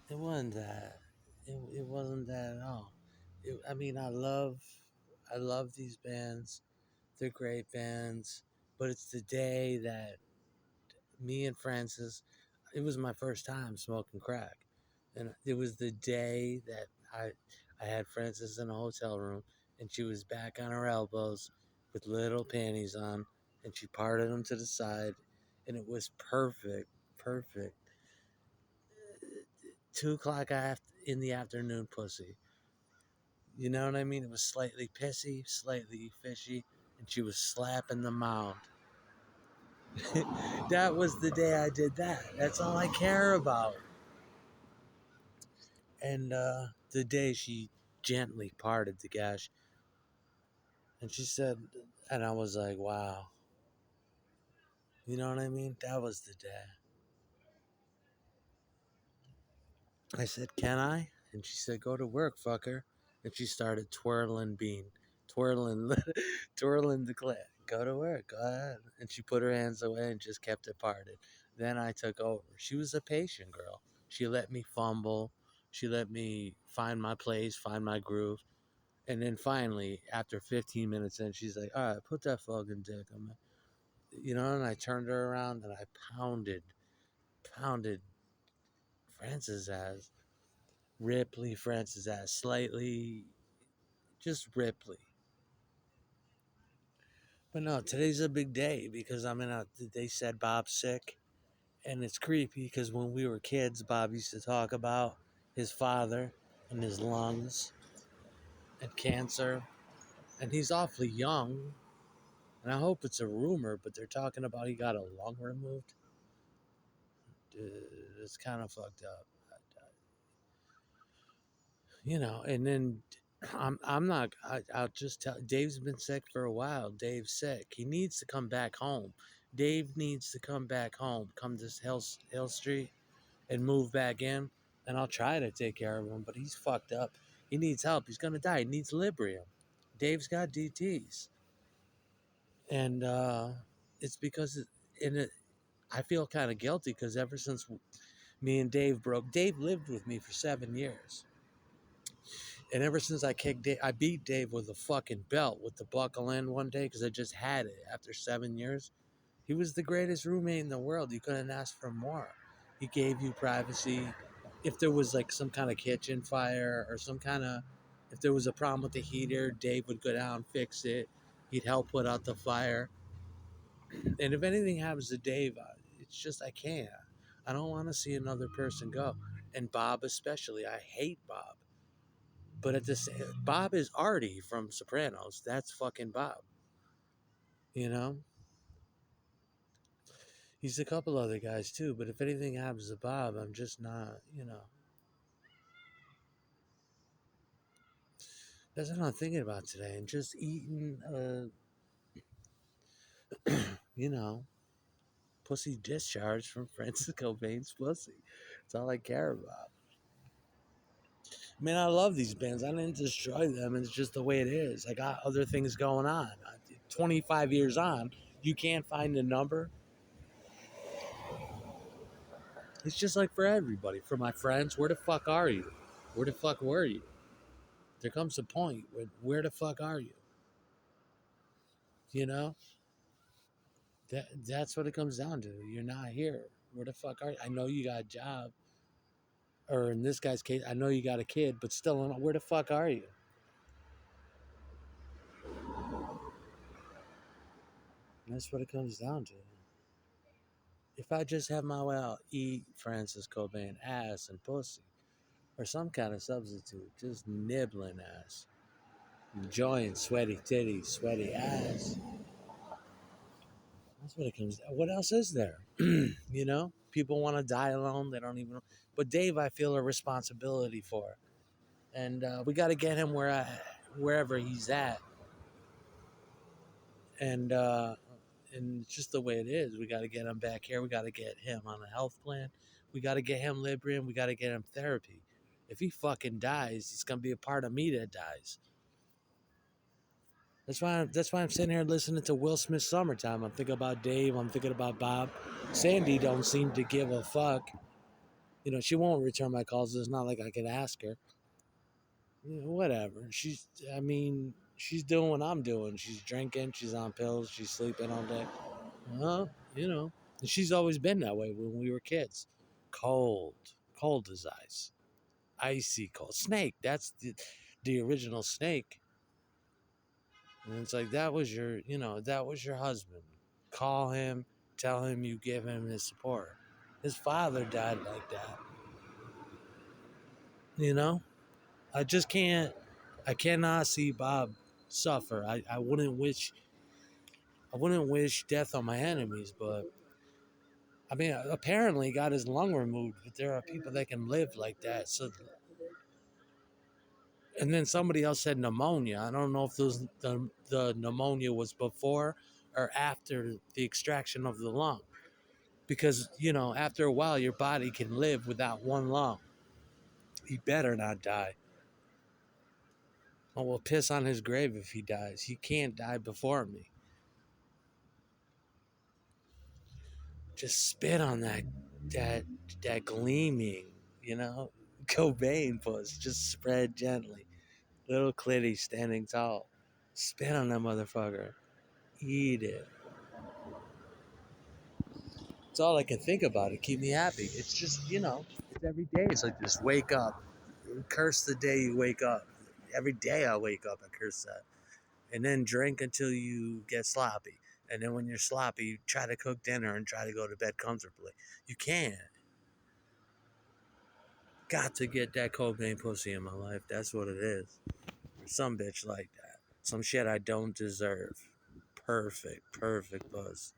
It wasn't that. It wasn't that at all. I mean, I love these bands. They're great bands, but it's the day that me and Francis. It was my first time smoking crack, and it was the day that I had Francis in a hotel room, and she was back on her elbows with little panties on, and she parted them to the side, and it was perfect, perfect. 2 o'clock in the afternoon, pussy. You know what I mean? It was slightly pissy, slightly fishy, and she was slapping the mound. That was the day I did that. That's all I care about. And the day she gently parted the gash, and she said, and I was like, wow. You know what I mean? That was the day. I said, can I? And she said, go to work, fucker. And she started twirling bean, twirling, twirling the clit. Go to work, go ahead. And she put her hands away and just kept it parted. Then I took over. She was a patient girl. She let me fumble. She let me find my place, find my groove. And then finally, after 15 minutes in, she's like, all right, put that fucking dick on me. You know, and I turned her around and I pounded Francis' ass. Ripley Francis ass. Slightly, just Ripley. But no, today's a big day because they said Bob's sick. And it's creepy because when we were kids, Bob used to talk about his father and his lungs and cancer. And he's awfully young. And I hope it's a rumor, but they're talking about he got a lung removed. It's kind of fucked up. And then I'm not. I'll just tell. Dave's been sick for a while. Dave's sick. He needs to come back home. Dave needs to come back home. Come to Hill Street and move back in, and I'll try to take care of him. But he's fucked up. He needs help. He's gonna die. He needs Librium. Dave's got DTS, and it's because I feel kind of guilty because ever since me and Dave broke, Dave lived with me for 7 years. And ever since I kicked Dave, I beat Dave with a fucking belt with the buckle in one day because I just had it after 7 years. He was the greatest roommate in the world. You couldn't ask for more. He gave you privacy. If there was like some kind of kitchen fire or if there was a problem with the heater, Dave would go down, fix it. He'd help put out the fire. And if anything happens to Dave, it's just I can't. I don't want to see another person go. And Bob especially. I hate Bob. But at this, Bob is Artie from Sopranos. That's fucking Bob. You know, he's a couple other guys too. But if anything happens to Bob, I'm just not. That's what I'm thinking about today. And just eating, you know, pussy discharge from Francis Cobain's pussy. That's all I care about. I mean, I love these bands. I didn't destroy them. It's just the way it is. I got other things going on. 25 years on, you can't find a number. It's just like for everybody. For my friends, where the fuck are you? Where the fuck were you? There comes a point where the fuck are you? You know? That's what it comes down to. You're not here. Where the fuck are you? I know you got a job. Or in this guy's case, I know you got a kid, but still, where the fuck are you? And that's what it comes down to. If I just have my way, I'll eat Francis Cobain ass and pussy. Or some kind of substitute. Just nibbling ass. Enjoying sweaty titties, sweaty ass. That's what it comes down. What else is there? People want to die alone. They don't even. But Dave, I feel a responsibility for, and we got to get him wherever he's at, and it's just the way it is. We got to get him back here. We got to get him on a health plan. We got to get him Librium. We got to get him therapy. If he fucking dies, it's gonna be a part of me that dies. That's why I'm sitting here listening to Will Smith "Summertime." I'm thinking about Dave. I'm thinking about Bob. Sandy don't seem to give a fuck. She won't return my calls. It's not like I could ask her. Whatever. I mean, she's doing what I'm doing. She's drinking. She's on pills. She's sleeping all day. Well, and she's always been that way when we were kids. Cold, cold as ice, icy cold. Snake. That's the original Snake. And it's like that was your husband. Call him, tell him you give him his support. His father died like that. You know, I just can't. I cannot see Bob suffer. I wouldn't wish death on my enemies, but I mean, apparently he got his lung removed, but there are people that can live like that. So, and then somebody else said pneumonia. I don't know if the pneumonia was before or after the extraction of the lung, because after a while your body can live without one lung. He better not die. I will piss on his grave if he dies. He can't die before me. Just spit on that that gleaming, you know, Cobain puss. Just spread gently. Little Clitty standing tall. Spit on that motherfucker. Eat it. It's all I can think about to keep me happy. It's just, it's every day. It's like just wake up. Curse the day you wake up. Every day I wake up, I curse that. And then drink until you get sloppy. And then when you're sloppy, try to cook dinner and try to go to bed comfortably. You can't. Got to get that Cobain pussy in my life. That's what it is. Some bitch like that. Some shit I don't deserve. Perfect, perfect buzz.